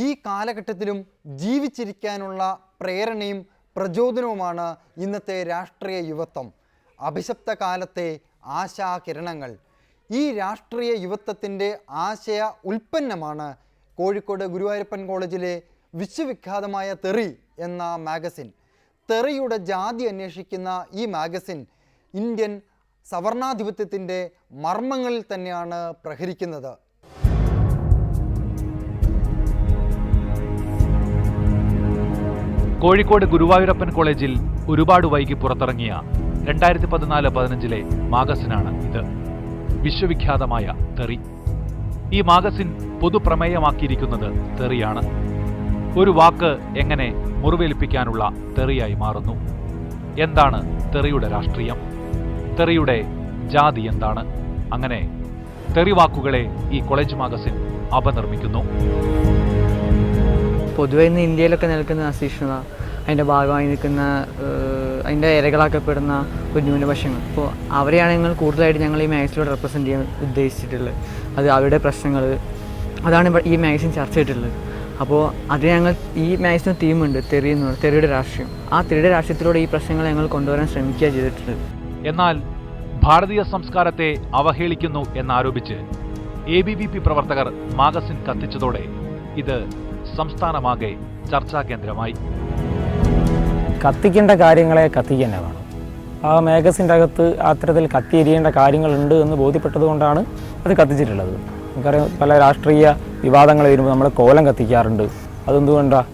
ഈ കാലഘട്ടത്തിലും ജീവിച്ചിരിക്കാനുള്ള പ്രേരണയും പ്രചോദനവുമാണ് ഇന്നത്തെ രാഷ്ട്രീയ യുവത്വം. അഭിശപ്ത കാലത്തെ ആശാകിരണങ്ങൾ. ഈ രാഷ്ട്രീയ യുവത്വത്തിൻ്റെ ആശയ ഉൽപ്പന്നമാണ് കോഴിക്കോട് ഗുരുവായൂരപ്പൻ കോളേജിലെ വിശ്വവിഖ്യാതമായ തെറി എന്ന മാഗസിൻ. തെറിയുടെ ജാതി അന്വേഷിക്കുന്ന ഈ മാഗസിൻ ഇന്ത്യൻ സവർണാധിപത്യത്തിൻ്റെ മർമ്മങ്ങളിൽ തന്നെയാണ് പ്രഹരിക്കുന്നത്. കോഴിക്കോട് ഗുരുവായൂരപ്പൻ കോളേജിൽ ഒരുപാട് വൈകി പുറത്തിറങ്ങിയ 2014-15 മാഗസിനാണ് ഇത്. വിശ്വവിഖ്യാതമായ തെറി. ഈ മാഗസിൻ പൊതുപ്രമേയമാക്കിയിരിക്കുന്നത് തെറിയാണ്. ഒരു വാക്ക് എങ്ങനെ മുറിവേൽപ്പിക്കാനുള്ള തെറിയായി മാറുന്നു? എന്താണ് തെറിയുടെ രാഷ്ട്രീയം? തെറിയുടെ ജാതി എന്താണ്? അങ്ങനെ തെറി വാക്കുകളെ ഈ കോളേജ് മാഗസിൻ അപനിർമ്മിക്കുന്നു. പൊതുവെ ഇന്ന് ഇന്ത്യയിലൊക്കെ നിൽക്കുന്ന അസഹിഷ്ണുത, അതിൻ്റെ ഭാഗമായി നിൽക്കുന്ന അതിൻ്റെ ഇരകളാക്കപ്പെടുന്ന ഒരു ന്യൂനപക്ഷങ്ങൾ, അപ്പോൾ അവരെയാണ് ഞങ്ങൾ കൂടുതലായിട്ട് ഞങ്ങൾ ഈ മാഗസിനിലൂടെ റെപ്രസെൻറ്റ് ചെയ്യാൻ ഉദ്ദേശിച്ചിട്ടുള്ളത്. അത് അവരുടെ പ്രശ്നങ്ങൾ, അതാണ് ഈ മാഗസിൻ ചർച്ച ചെയ്തിട്ടുള്ളത്. അപ്പോൾ അതിന് ഞങ്ങൾ ഈ മാഗസിന് തീമുണ്ട്, തെറി എന്ന് പറയുന്നത്, തെറിയുടെ രാഷ്ട്രീയം. ആ തെറിയുടെ രാഷ്ട്രീയത്തിലൂടെ ഈ പ്രശ്നങ്ങൾ ഞങ്ങൾ കൊണ്ടുവരാൻ ശ്രമിക്കുക ചെയ്തിട്ടുള്ളത്. എന്നാൽ ഭാരതീയ സംസ്കാരത്തെ അവഹേളിക്കുന്നു എന്നാരോപിച്ച് ABVP പ്രവർത്തകർ മാഗസിൻ കത്തിച്ചതോടെ ഇത് സംസ്ഥാനമാകെ ചർച്ചാ കേന്ദ്രമായി. കത്തിക്കേണ്ട കാര്യങ്ങളെ കത്തിക്കുക വേണം. ആ മാഗസിൻ്റെ അകത്ത് അത്തരത്തിൽ കത്തിയെരിയേണ്ട കാര്യങ്ങളുണ്ട് എന്ന് ബോധ്യപ്പെട്ടതുകൊണ്ടാണ് അത് കത്തിച്ചിട്ടുള്ളത്. നമുക്കറിയാം, പല രാഷ്ട്രീയ വിവാദങ്ങൾ വരുമ്പോൾ നമ്മൾ കോലം കത്തിക്കാറുണ്ട്. അതെന്തുകൊണ്ടാണ്?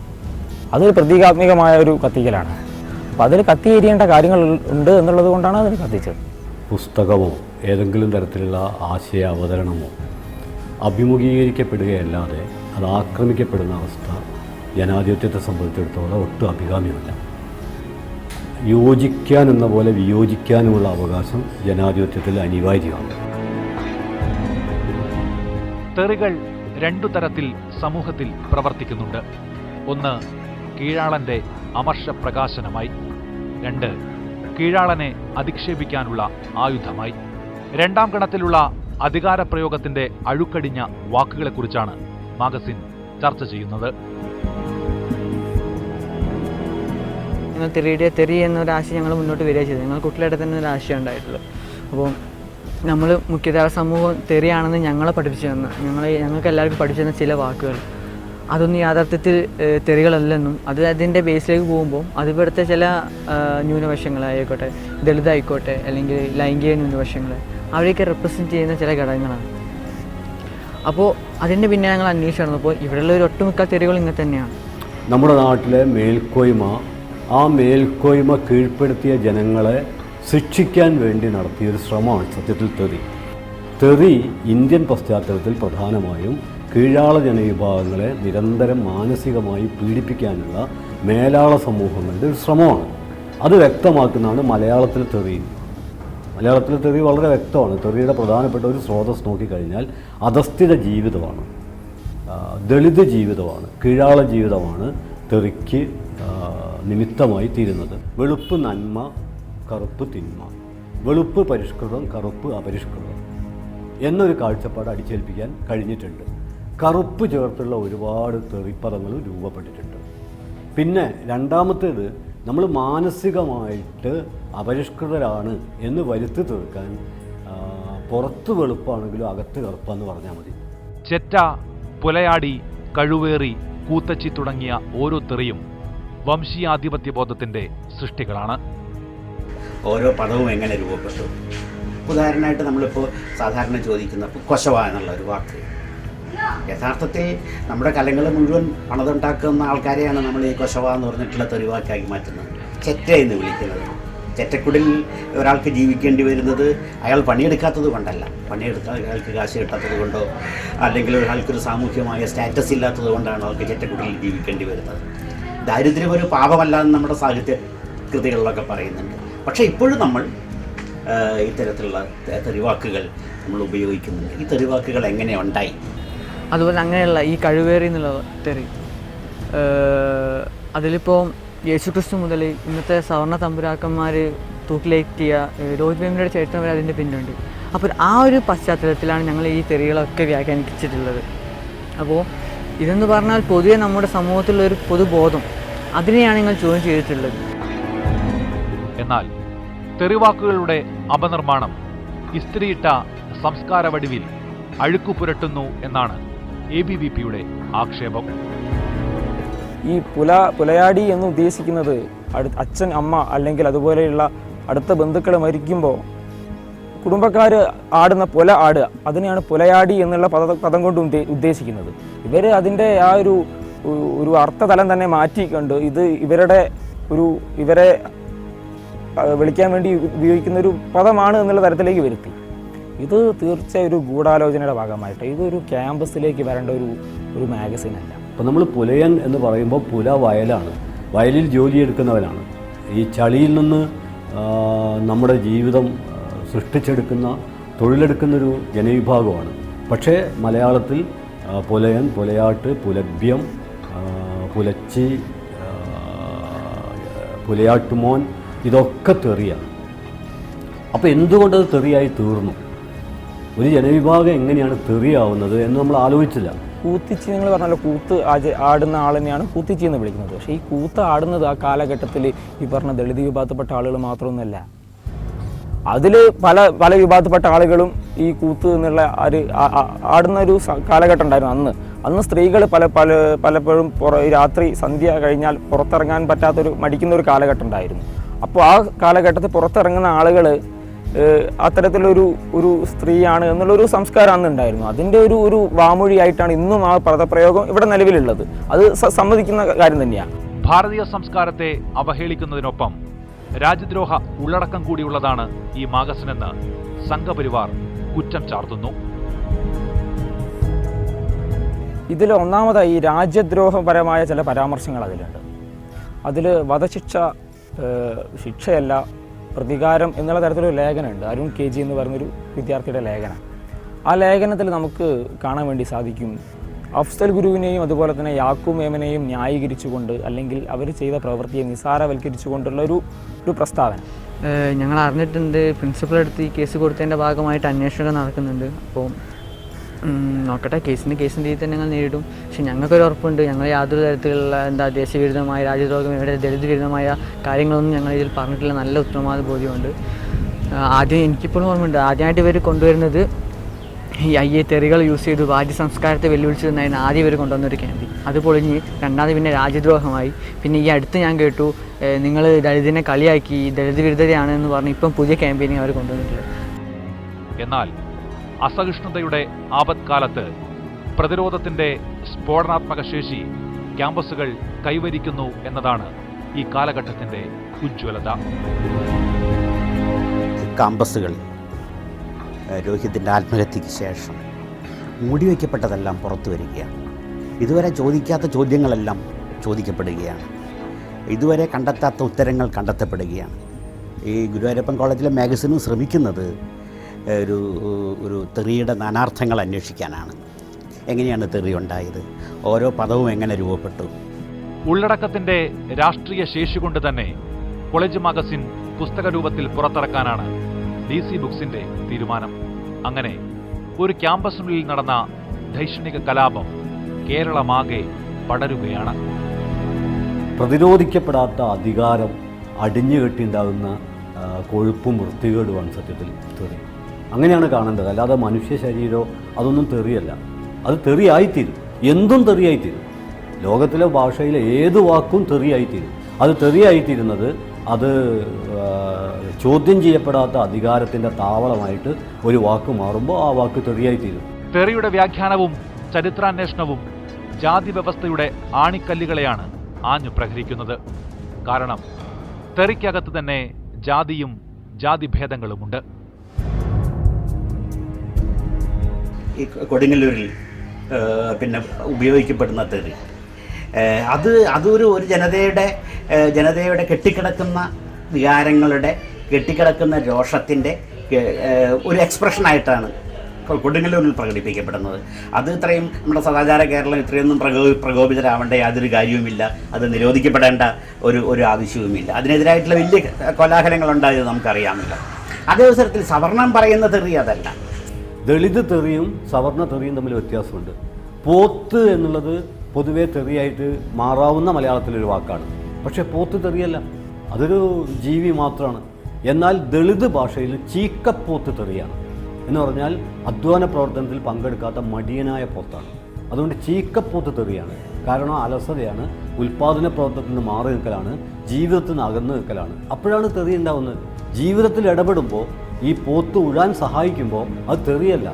അതൊരു പ്രതീകാത്മകമായ ഒരു കത്തിക്കലാണ്. അപ്പോൾ അതിൽ കത്തിയെരിയേണ്ട കാര്യങ്ങൾ ഉണ്ട് എന്നുള്ളത് കൊണ്ടാണ് അതിന് കത്തിച്ചത്. പുസ്തകമോ ഏതെങ്കിലും തരത്തിലുള്ള ആശയ അവതരണമോ അഭിമുഖീകരിക്കപ്പെടുകയല്ലാതെ അത് ആക്രമിക്കപ്പെടുന്ന അവസ്ഥ ജനാധിപത്യത്തെ സംബന്ധിച്ചിടത്തോളം ഒട്ടും അഭികാമ്യമല്ല. യോജിക്കാൻ എന്ന പോലെ വിയോജിക്കാനുമുള്ള അവകാശം ജനാധിപത്യത്തിൽ അനിവാര്യമാണ്. തെറികൾ രണ്ടു തരത്തിൽ സമൂഹത്തിൽ പ്രവർത്തിക്കുന്നുണ്ട്. ഒന്ന്, കീഴാളന്റെ അമർഷ പ്രകാശനമായി. രണ്ട്, കീഴാളനെ അധിക്ഷേപിക്കാനുള്ള ആയുധമായി. രണ്ടാം ഗണത്തിലുള്ള അധികാരപ്രയോഗത്തിന്റെ അഴുക്കടിഞ്ഞ വാക്കുകളെക്കുറിച്ചാണ് മാഗസിൻ ചർച്ച ചെയ്യുന്നത്. ഞങ്ങൾ തെറി എന്നൊരാശയം ഞങ്ങൾ മുന്നോട്ട് വരിക ചെയ്തത്. ഞങ്ങൾ കുട്ടികളുടെ തന്നെ ഒരു ആശയം ഉണ്ടായിട്ടുള്ളത്. അപ്പോൾ നമ്മൾ മുഖ്യധാര സമൂഹം തെറിയാണെന്ന് ഞങ്ങളെ പഠിപ്പിച്ചു തന്ന, ഞങ്ങൾക്ക് എല്ലാവർക്കും പഠിച്ചു തന്ന ചില വാക്കുകൾ, അതൊന്നും യാഥാർത്ഥ്യത്തിൽ തെറികളല്ലെന്നും അത് അതിൻ്റെ ബേസിലേക്ക് പോകുമ്പോൾ അത് ഇവിടുത്തെ ചില ന്യൂനപക്ഷങ്ങളായിക്കോട്ടെ, ദളിതായിക്കോട്ടെ, അല്ലെങ്കിൽ ലൈംഗിക ന്യൂനപക്ഷങ്ങൾ, അവരെയൊക്കെ റെപ്രസെൻറ്റ് ചെയ്യുന്ന ചില ഘടകങ്ങളാണ്. അപ്പോൾ അതിൻ്റെ പിന്നെ ഞങ്ങൾ അന്വേഷിച്ച് നടന്നപ്പോൾ ഇവിടെയുള്ള ഒരു ഒട്ടുമിക്ക തെറികൾ ഇങ്ങനെ തന്നെയാണ്. നമ്മുടെ നാട്ടിലെ മേൽക്കോയ്മ, ആ മേൽക്കോയ്മ കീഴ്പ്പെടുത്തിയ ജനങ്ങളെ ശിക്ഷിക്കാൻ വേണ്ടി നടത്തിയൊരു ശ്രമമാണ് സത്യത്തിൽ തെറി. തെറി ഇന്ത്യൻ പശ്ചാത്തലത്തിൽ പ്രധാനമായും കീഴാള ജനവിഭാഗങ്ങളെ നിരന്തരം മാനസികമായി പീഡിപ്പിക്കാനുള്ള മേലാള സമൂഹങ്ങളുടെ ഒരു ശ്രമമാണ്. അത് വ്യക്തമാക്കുന്നതാണ് മലയാളത്തിലെ തെറി. മലയാളത്തിലെ തെറി വളരെ വ്യക്തമാണ്. തെറിയുടെ പ്രധാനപ്പെട്ട ഒരു സ്രോതസ് നോക്കിക്കഴിഞ്ഞാൽ അധസ്ഥിത ജീവിതമാണ്, ദളിത് ജീവിതമാണ്, കീഴാള ജീവിതമാണ് തെറിക്ക് നിമിത്തമായി തീരുന്നത്. വെളുപ്പ് നന്മ, കറുപ്പ് തിന്മ, വെളുപ്പ് പരിഷ്കൃതം, കറുപ്പ് അപരിഷ്കൃതം എന്നൊരു കാഴ്ചപ്പാട് അടിച്ചേൽപ്പിക്കാൻ കഴിഞ്ഞിട്ടുണ്ട്. കറുപ്പ് ചേർത്തുള്ള ഒരുപാട് തെറിപ്പദങ്ങൾ രൂപപ്പെട്ടിട്ടുണ്ട്. പിന്നെ രണ്ടാമത്തേത്, നമ്മൾ മാനസികമായിട്ട് അപരിഷ്കൃതരാണ് എന്ന് വരുത്തി തീർക്കാൻ പുറത്ത് വെളുപ്പാണെങ്കിലും അകത്ത് കറുപ്പാന്ന് പറഞ്ഞാൽ മതി. ചെറ്റ, പുലയാടി, കഴുവേറി, കൂത്തച്ചി തുടങ്ങിയ ഓരോ തെറിയും വംശീയാധിപത്യബോധത്തിന്റെ സൃഷ്ടികളാണ്. ഓരോ പദവും എങ്ങനെ രൂപപ്പെട്ടു? ഉദാഹരണമായിട്ട് നമ്മളിപ്പോൾ സാധാരണ ചോദിക്കുന്ന കൊശവ എന്നുള്ള ഒരു വാക്ക്, യഥാർത്ഥത്തിൽ നമ്മുടെ കലങ്ങൾ മുഴുവൻ പണതുണ്ടാക്കുന്ന ആൾക്കാരെയാണ് നമ്മൾ ഈ കൊശവ എന്ന് പറഞ്ഞിട്ടുള്ള തെറിവാക്കാക്കി മാറ്റുന്നത്. ചെറ്റ എന്ന് വിളിക്കുന്നത്. ചെറ്റക്കുടിൽ ഒരാൾക്ക് ജീവിക്കേണ്ടി വരുന്നത് അയാൾ പണിയെടുക്കാത്തത് കൊണ്ടല്ല, അയാൾക്ക് കാശ് കിട്ടാത്തത് കൊണ്ടോ അല്ലെങ്കിൽ ഒരാൾക്കൊരു സാമൂഹ്യമായ സ്റ്റാറ്റസ് ഇല്ലാത്തത് കൊണ്ടാണ് ആൾക്ക് ചെറ്റക്കുടിൽ ജീവിക്കേണ്ടി വരുന്നത്. ദാരിദ്ര്യം ഒരു പാപമല്ല എന്ന് നമ്മുടെ സാഹിത്യ കൃതികളിലൊക്കെ പറയുന്നുണ്ട്. പക്ഷേ ഇപ്പോഴും നമ്മൾ ഇത്തരത്തിലുള്ള തെറിവാക്കുകൾ നമ്മൾ ഉപയോഗിക്കുന്നുണ്ട്. ഈ തെറിവാക്കുകൾ എങ്ങനെ ഉണ്ടായി? അതുപോലെ അങ്ങനെയുള്ള ഈ കഴിവേറി എന്നുള്ള തെറി, അതിലിപ്പോൾ യേശുക്രിസ്തു മുതൽ ഇന്നത്തെ സവർണ തമ്പുരാക്കന്മാർ തൂക്കിലേറ്റിയ രോഹിത് വേമുലയുടെ ചരിത്രം വരെ അതിൻ്റെ പിന്നുണ്ട്. അപ്പോൾ ആ ഒരു പശ്ചാത്തലത്തിലാണ് ഞങ്ങൾ ഈ തെറികളൊക്കെ വ്യാഖ്യാനിച്ചിട്ടുള്ളത്. അപ്പോൾ ഇതെന്ന് പറഞ്ഞാൽ പൊതുവെ നമ്മുടെ സമൂഹത്തിലുള്ളൊരു പൊതുബോധം, അതിനെയാണ് നിങ്ങൾ ചോദ്യം ചെയ്തിട്ടുള്ളത്. എന്നാൽ തെറിവാക്കുകളുടെ അപനിർമ്മാണം ഇസ്ത്രിയിട്ട സംസ്കാര വടിവിൽ അഴുക്കു പുരട്ടുന്നു എന്നാണ് ABVPയുടെ ആക്ഷേപം. ഈ പുലയാടി എന്ന് ഉദ്ദേശിക്കുന്നത് അച്ഛൻ, അമ്മ അല്ലെങ്കിൽ അതുപോലെയുള്ള അടുത്ത ബന്ധുക്കൾ മരിക്കുമ്പോൾ കുടുംബക്കാർ ആടുന്ന പുല ആടുക, അതിനെയാണ് പുലയാടി എന്നുള്ള പദം കൊണ്ട് ഉദ്ദേശിക്കുന്നത്. ഇവർ അതിൻ്റെ ആ ഒരു അർത്ഥതലം തന്നെ മാറ്റിക്കൊണ്ട് ഇത് ഇവരെ വിളിക്കാൻ വേണ്ടി ഉപയോഗിക്കുന്ന ഒരു പദമാണ് എന്നുള്ള തരത്തിലേക്ക് വരുത്തി. ഇത് തീർച്ചയായും ഒരു ഗൂഢാലോചനയുടെ ഭാഗമായിട്ട് ഇതൊരു ക്യാമ്പസിലേക്ക് വരേണ്ട ഒരു മാഗസിനല്ല. അപ്പോൾ നമ്മൾ പുലയൻ എന്ന് പറയുമ്പോൾ പുല വയലാണ്, വയലിൽ ജോലിയെടുക്കുന്നവനാണ്. ഈ ചളിയിൽ നിന്ന് നമ്മുടെ ജീവിതം സൃഷ്ടിച്ചെടുക്കുന്ന, തൊഴിലെടുക്കുന്നൊരു ജനവിഭാഗമാണ്. പക്ഷേ മലയാളത്തിൽ പുലയൻ, പുലയാട്ട്, പുലഭ്യം, പുലച്ചി, പുലയാട്ടുമോൻ ഇതൊക്കെ തെറിയാണ്. അപ്പോൾ എന്തുകൊണ്ടത് തെറിയായി തീർന്നു? ഒരു ജനവിഭാഗം എങ്ങനെയാണ് തെറിയാവുന്നത് എന്ന് നമ്മൾ ആലോചിച്ചില്ല. കൂത്തിച്ചി നിങ്ങൾ പറഞ്ഞല്ലോ, കൂത്ത് ആടുന്ന ആൾ തന്നെയാണ് കൂത്തിച്ചി എന്ന് വിളിക്കുന്നത്. പക്ഷേ ഈ കൂത്ത് ആടുന്നത് ആ കാലഘട്ടത്തിൽ ഈ പറഞ്ഞ ദളിത് വിഭാഗത്തിൽപ്പെട്ട ആളുകൾ മാത്രമൊന്നുമല്ല. അതിൽ പല വിഭാഗത്തിൽപ്പെട്ട ആളുകളും ഈ കൂത്ത് എന്നുള്ള ആടുന്ന ഒരു കാലഘട്ടം ഉണ്ടായിരുന്നു. അന്ന് സ്ത്രീകൾ പലപ്പോഴും രാത്രി സന്ധ്യ കഴിഞ്ഞാൽ പുറത്തിറങ്ങാൻ മടിക്കുന്ന ഒരു കാലഘട്ടം ഉണ്ടായിരുന്നു. അപ്പോൾ ആ കാലഘട്ടത്തിൽ പുറത്തിറങ്ങുന്ന ആളുകൾ അത്തരത്തിലൊരു സ്ത്രീയാണ് എന്നുള്ളൊരു സംസ്കാരം അന്ന് ഉണ്ടായിരുന്നു. അതിൻ്റെ ഒരു വാമൊഴിയായിട്ടാണ് ഇന്നും ആ പദപ്രയോഗം ഇവിടെ നിലവിലുള്ളത്. അത് സമ്മതിക്കുന്ന കാര്യം തന്നെയാണ്. ഭാരതീയ സംസ്കാരത്തെ അവഹേളിക്കുന്നതിനൊപ്പം രാജ്യദ്രോഹ ഉള്ളടക്കം കൂടിയുള്ളതാണ് ഈ മാഗസിനെന്ന് സംഘപരിവാർ കുറ്റം ചാർത്തുന്നു. ഇതിൽ ഒന്നാമതായി രാജ്യദ്രോഹപരമായ ചില പരാമർശങ്ങൾ അതിലുണ്ട്. അതിൽ വധശിക്ഷ ശിക്ഷയല്ല, പ്രതികാരം എന്നുള്ള തരത്തിലൊരു ലേഖനമുണ്ട്. അരുൺ KG എന്ന് പറയുന്നൊരു വിദ്യാർത്ഥിയുടെ ലേഖനം. ആ ലേഖനത്തിൽ നമുക്ക് കാണാൻ വേണ്ടി സാധിക്കും അഫ്സൽ ഗുരുവിനെയും അതുപോലെ തന്നെ യാക്കൂബ് മേമനെയും ന്യായീകരിച്ചുകൊണ്ട് അല്ലെങ്കിൽ അവർ ചെയ്ത പ്രവൃത്തിയെ നിസാരവൽക്കരിച്ചുകൊണ്ടുള്ള ഒരു പ്രസ്താവന ഞങ്ങൾ അറിഞ്ഞിട്ടുണ്ട്. പ്രിൻസിപ്പൽ അടുത്ത് ഈ കേസ് കൊടുത്തതിൻ്റെ ഭാഗമായിട്ട് അന്വേഷണം നടക്കുന്നുണ്ട്. അപ്പോൾ നോക്കട്ടെ, കേസിൻ്റെ രീതിയിൽ തന്നെ ഞങ്ങൾ നേരിടും. പക്ഷെ ഞങ്ങൾക്കൊരു ഉറപ്പുണ്ട്, ഞങ്ങൾ യാതൊരു തരത്തിലുള്ള ദേശവിരുദ്ധമായ, രാജ്യദ്രോഹം, ഇവിടെ ദളിത് വിരുദ്ധമായ കാര്യങ്ങളൊന്നും ഞങ്ങൾ ഇതിൽ പറഞ്ഞിട്ടില്ല. നല്ല ഉത്തരവാദിത്ത ബോധ്യമുണ്ട്. ആദ്യം എനിക്കിപ്പോഴും ഓർമ്മയുണ്ട്, ആദ്യമായിട്ട് ഇവർ കൊണ്ടുവരുന്നത് ഈ തെറികൾ യൂസ് ചെയ്തു വാദ്യ സംസ്കാരത്തെ വെല്ലുവിളിച്ചതെന്നായിരുന്നു ആദ്യം ഇവർ കൊണ്ടുവന്നൊരു ക്യാമ്പയിൻ. അത് പൊളിഞ്ഞ് രണ്ടാമത് പിന്നെ രാജ്യദ്രോഹമായി. പിന്നെ ഈ അടുത്ത് ഞാൻ കേട്ടു നിങ്ങൾ ദളിതിനെ കളിയാക്കി, ദളിത് വിരുദ്ധതയാണെന്ന് പറഞ്ഞ് ഇപ്പം പുതിയ ക്യാമ്പയിനിങ് അവർ കൊണ്ടുവന്നിട്ടുള്ളത്. എന്നാൽ അസഹിഷ്ണുതയുടെ ആപത്കാലത്ത് പ്രതിരോധത്തിന്റെ സ്ഫോടനാത്മക ശേഷി ക്യാമ്പസുകൾ കൈവരിക്കുന്നു എന്നതാണ് ഈ കാലഘട്ടത്തിന്റെ ഉജ്ജ്വലത. ക്യാമ്പസുകൾ രോഹിതിൻ്റെ ആത്മഹത്യയ്ക്ക് ശേഷം മൂടിവയ്ക്കപ്പെട്ടതെല്ലാം പുറത്തു വരികയാണ്. ഇതുവരെ ചോദിക്കാത്ത ചോദ്യങ്ങളെല്ലാം ചോദിക്കപ്പെടുകയാണ്. ഇതുവരെ കണ്ടെത്താത്ത ഉത്തരങ്ങൾ കണ്ടെത്തപ്പെടുകയാണ്. ഈ ഗുരുവായൂരപ്പൻ കോളേജിലെ മാഗസിനും ശ്രമിക്കുന്നത് ഒരു തെറിയുടെ നാനാർത്ഥങ്ങൾ അന്വേഷിക്കാനാണ്. എങ്ങനെയാണ് തെറി ഉണ്ടായത്, ഓരോ പദവും എങ്ങനെ രൂപപ്പെട്ടു. ഉള്ളടക്കത്തിന്റെ രാഷ്ട്രീയ ശേഷി കൊണ്ട് തന്നെ കോളേജ് മാഗസിൻ പുസ്തക രൂപത്തിൽ പുറത്തിറക്കാനാണ് DC ബുക്സിന്റെ തീരുമാനം. അങ്ങനെ ഒരു ക്യാമ്പസിനുള്ളിൽ നടന്ന ധൈഷണിക കലാപം കേരളമാകെ പടരുകയാണ്. പ്രതിരോധിക്കപ്പെടാത്ത അധികാരം അടിഞ്ഞുകെട്ടിണ്ടാകുന്ന കൊഴുപ്പും വൃത്തികേടുമാണ് സത്യത്തിൽ തെറി. അങ്ങനെയാണ് കാണേണ്ടത്. അല്ലാതെ മനുഷ്യ ശരീരമോ അതൊന്നും തെറിയല്ല. അത് തെറിയായിത്തീരും, എന്തും തെറിയായിത്തീരും. ലോകത്തിലെ ഭാഷയിലെ ഏത് വാക്കും തെറിയായിത്തീരും. അത് തെറിയായിത്തീരുന്നത് അത് ചോദ്യം ചെയ്യപ്പെടാത്ത അധികാരത്തിൻ്റെ താവളമായിട്ട് ഒരു വാക്ക് മാറുമ്പോൾ ആ വാക്ക് തെറിയായിത്തീരും. തെറിയുടെ വ്യാഖ്യാനവും ചരിത്രാന്വേഷണവും ജാതി വ്യവസ്ഥയുടെ ആണിക്കല്ലുകളെയാണ് ആഞ്ഞു പ്രഹരിക്കുന്നത്. കാരണം തെറിക്കകത്ത് തന്നെ ജാതിയും ജാതിഭേദങ്ങളുമുണ്ട്. ഈ കൊടുങ്ങല്ലൂരിൽ പിന്നെ ഉപയോഗിക്കപ്പെടുന്ന തെറി അതൊരു ജനതയുടെ കെട്ടിക്കിടക്കുന്ന വികാരങ്ങളുടെ, കെട്ടിക്കിടക്കുന്ന രോഷത്തിൻ്റെ ഒരു എക്സ്പ്രഷനായിട്ടാണ് കൊടുങ്ങല്ലൂരിൽ പ്രകടിപ്പിക്കപ്പെടുന്നത്. അത് ഇത്രയും നമ്മുടെ സദാചാര കേരളം ഇത്രയൊന്നും പ്രകോപിതരാവേണ്ട യാതൊരു കാര്യവുമില്ല. അത് നിരോധിക്കപ്പെടേണ്ട ഒരു ആവശ്യവുമില്ല. അതിനെതിരായിട്ടുള്ള വലിയ കോലാഹലങ്ങളുണ്ടായത് നമുക്കറിയാമല്ലോ. അതേ അവസരത്തിൽ സവർണം പറയുന്ന തെറി അതല്ല. ദളിത് തെറിയും സവർണ തെറിയും തമ്മിൽ വ്യത്യാസമുണ്ട്. പോത്ത് എന്നുള്ളത് പൊതുവേ തെറിയായിട്ട് മാറാവുന്ന മലയാളത്തിലൊരു വാക്കാണ്. പക്ഷേ പോത്ത് തെറിയല്ല, അതൊരു ജീവി മാത്രമാണ്. എന്നാൽ ദളിത് ഭാഷയിൽ ചീക്കപ്പോത്ത് തെറിയാണ്. എന്ന് പറഞ്ഞാൽ അധ്വാന പ്രവർത്തനത്തിൽ പങ്കെടുക്കാത്ത മടിയനായ പോത്താണ്. അതുകൊണ്ട് ചീക്കപ്പോത്ത് തെറിയാണ്. കാരണം അലസതയാണ്, ഉൽപ്പാദന പ്രവർത്തനത്തിൽ നിന്ന് മാറി നിൽക്കലാണ്, ജീവിതത്തിൽ നിന്ന് അകന്നു നിൽക്കലാണ്. അപ്പോഴാണ് തെറി ഉണ്ടാവുന്നത്. ജീവിതത്തിൽ ഇടപെടുമ്പോൾ ഈ പോത്ത് ഉഴാൻ സഹായിക്കുമ്പോൾ അത് തെറിയല്ല,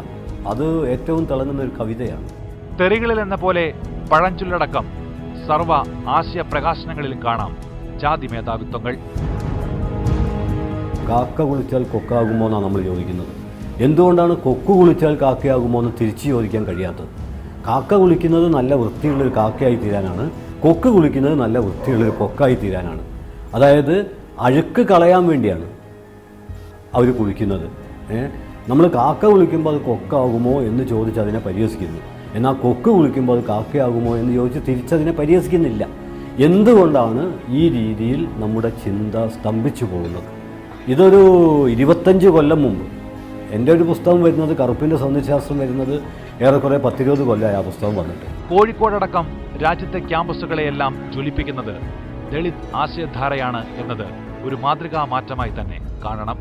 അത് ഏറ്റവും തിളങ്ങുന്ന ഒരു കവിതയാണ്. തെറികളിൽ എന്ന പോലെ പഴഞ്ചൊല്ലടക്കം സർവ ആശയ പ്രകാശനങ്ങളിലും കാണാം ജാതി മേധാവിത്വങ്ങൾ. കാക്ക കുളിച്ചാൽ കൊക്കാകുമോ എന്നാണ് നമ്മൾ ചോദിക്കുന്നത്. എന്തുകൊണ്ടാണ് കൊക്ക് കുളിച്ചാൽ കാക്കയാകുമോ എന്ന് തിരിച്ചു ചോദിക്കാൻ കഴിയാത്തത്? കാക്ക കുളിക്കുന്നത് നല്ല വൃത്തിയുള്ളൊരു കാക്കയായി തീരാനാണ്, കൊക്ക് കുളിക്കുന്നത് നല്ല വൃത്തിയുള്ളൊരു കൊക്കായി തീരാനാണ്. അതായത് അഴുക്ക് കളയാൻ വേണ്ടിയാണ് അവർ കുളിക്കുന്നത്. നമ്മൾ കാക്ക കുളിക്കുമ്പോൾ അത് കൊക്കാകുമോ എന്ന് ചോദിച്ച് അതിനെ പരിഹസിക്കുന്നു. എന്നാൽ കൊക്ക് കുളിക്കുമ്പോൾ അത് കാക്കയാകുമോ എന്ന് ചോദിച്ച് തിരിച്ചതിനെ പരിഹസിക്കുന്നില്ല. എന്തുകൊണ്ടാണ് ഈ രീതിയിൽ നമ്മുടെ ചിന്ത സ്തംഭിച്ചു പോകുന്നത്? ഇതൊരു 25 കൊല്ലം മുമ്പ് എൻ്റെ ഒരു പുസ്തകം വരുന്നത്, കറുപ്പിൻ്റെ സൗന്ദര്യശാസ്ത്രം വരുന്നത് ഏറെക്കുറെ 10-20 കൊല്ലമായി ആ പുസ്തകം വന്നിട്ട്. കോഴിക്കോടടക്കം രാജ്യത്തെ ക്യാമ്പസുകളെയെല്ലാം ജ്വലിപ്പിക്കുന്നത് ദളിത് ആശയധാരയാണ് എന്നത് ഒരു മാതൃകാ മാറ്റമായി തന്നെ കാണണം.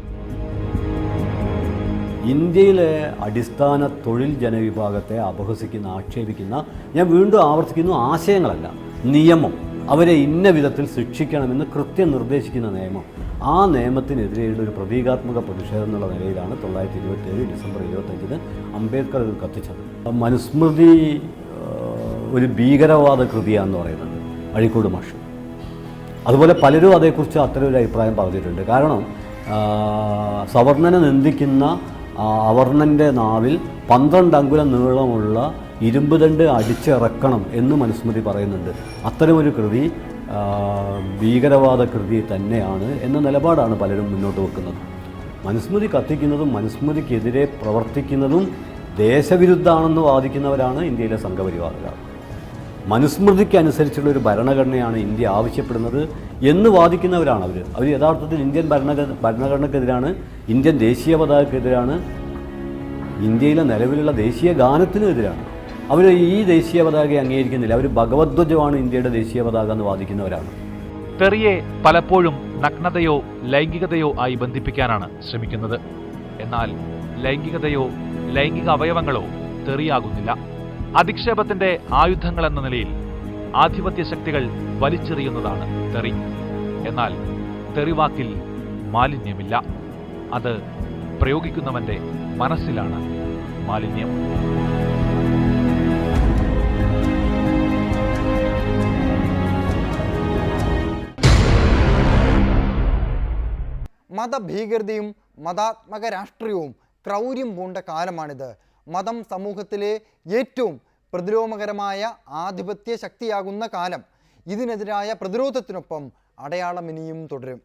ഇന്ത്യയിലെ അടിസ്ഥാന തൊഴിൽ ജനവിഭാഗത്തെ അപഹസിക്കുന്ന, ആക്ഷേപിക്കുന്ന, ഞാൻ വീണ്ടും ആവർത്തിക്കുന്നു, ആശയങ്ങളല്ല, നിയമം, അവരെ ഇന്ന വിധത്തിൽ ശിക്ഷിക്കണമെന്ന് കൃത്യം നിർദ്ദേശിക്കുന്ന നിയമം, ആ നിയമത്തിനെതിരെയുള്ള ഒരു പ്രതീകാത്മക പ്രതിഷേധം എന്നുള്ള നിലയിലാണ് 1927 ഡിസംബർ 25-ന് അംബേദ്കർ കത്തിച്ചത്. മനുസ്മൃതി ഒരു ഭീകരവാദ കൃതിയാണെന്ന് പറയുന്നുണ്ട് അഴീക്കോട് മാഷ്. അതുപോലെ പലരും അതേക്കുറിച്ച് അത്തരം ഒരു അഭിപ്രായം പറഞ്ഞിട്ടുണ്ട്. കാരണം സവർണനെ നിന്ദിക്കുന്ന അവർണൻ്റെ നാവിൽ 12 അങ്കുലം നീളമുള്ള ഇരുമ്പ് ദണ്ട് അടിച്ചിറക്കണം എന്ന് മനുസ്മൃതി പറയുന്നുണ്ട്. അത്തരമൊരു കൃതി ഭീകരവാദ കൃതി തന്നെയാണ് എന്ന നിലപാടാണ് പലരും മുന്നോട്ട് വെക്കുന്നത്. മനുസ്മൃതി കത്തിക്കുന്നതും മനുസ്മൃതിക്കെതിരെ പ്രവർത്തിക്കുന്നതും ദേശവിരുദ്ധമാണെന്ന് വാദിക്കുന്നവരാണ് ഇന്ത്യയിലെ സംഘപരിവാറുകാർ. മനുസ്മൃതിക്ക് അനുസരിച്ചുള്ള ഒരു ഭരണഘടനയാണ് ഇന്ത്യ ആവശ്യപ്പെടുന്നത് എന്ന് വാദിക്കുന്നവരാണ് അവർ യഥാർത്ഥത്തിൽ ഇന്ത്യൻ ഭരണഘടനക്കെതിരാണ്, ഇന്ത്യൻ ദേശീയ പതാകക്കെതിരാണ്, ഇന്ത്യയിലെ നിലവിലുള്ള ദേശീയ ഗാനത്തിനും എതിരാണ്. അവർ ഈ ദേശീയ പതാകയെ അംഗീകരിക്കുന്നില്ല. അവർ ഭഗവദ്ധ്വജമാണ് ഇന്ത്യയുടെ ദേശീയ പതാക എന്ന് വാദിക്കുന്നവരാണ്. തെറിയെ പലപ്പോഴും നഗ്നതയോ ലൈംഗികതയോ ആയി ബന്ധിപ്പിക്കാനാണ് ശ്രമിക്കുന്നത്. എന്നാൽ ലൈംഗികതയോ ലൈംഗിക അവയവങ്ങളോ തെറിയാകുന്നില്ല. അധിക്ഷേപത്തിന്റെ ആയുധങ്ങൾ എന്ന നിലയിൽ ആധിപത്യ ശക്തികൾ വലിച്ചെറിയുന്നതാണ് തെറി. എന്നാൽ തെറിവാക്കിൽ മാലിന്യമില്ല, അത് പ്രയോഗിക്കുന്നവന്റെ മനസ്സിലാണ് മാലിന്യം. മതഭീകരതയും മതാത്മക രാഷ്ട്രീയവും ക്രൗര്യം പൂണ്ട കാലമാണിത്. മതം സമൂഹത്തിലെ ഏറ്റവും പ്രതിലോമകരമായ ആധിപത്യ ശക്തിയാകുന്ന കാലം. ഇതിനെതിരായ പ്രതിരോധത്തിനൊപ്പം അടയാളം ഇനിയും തുടരും.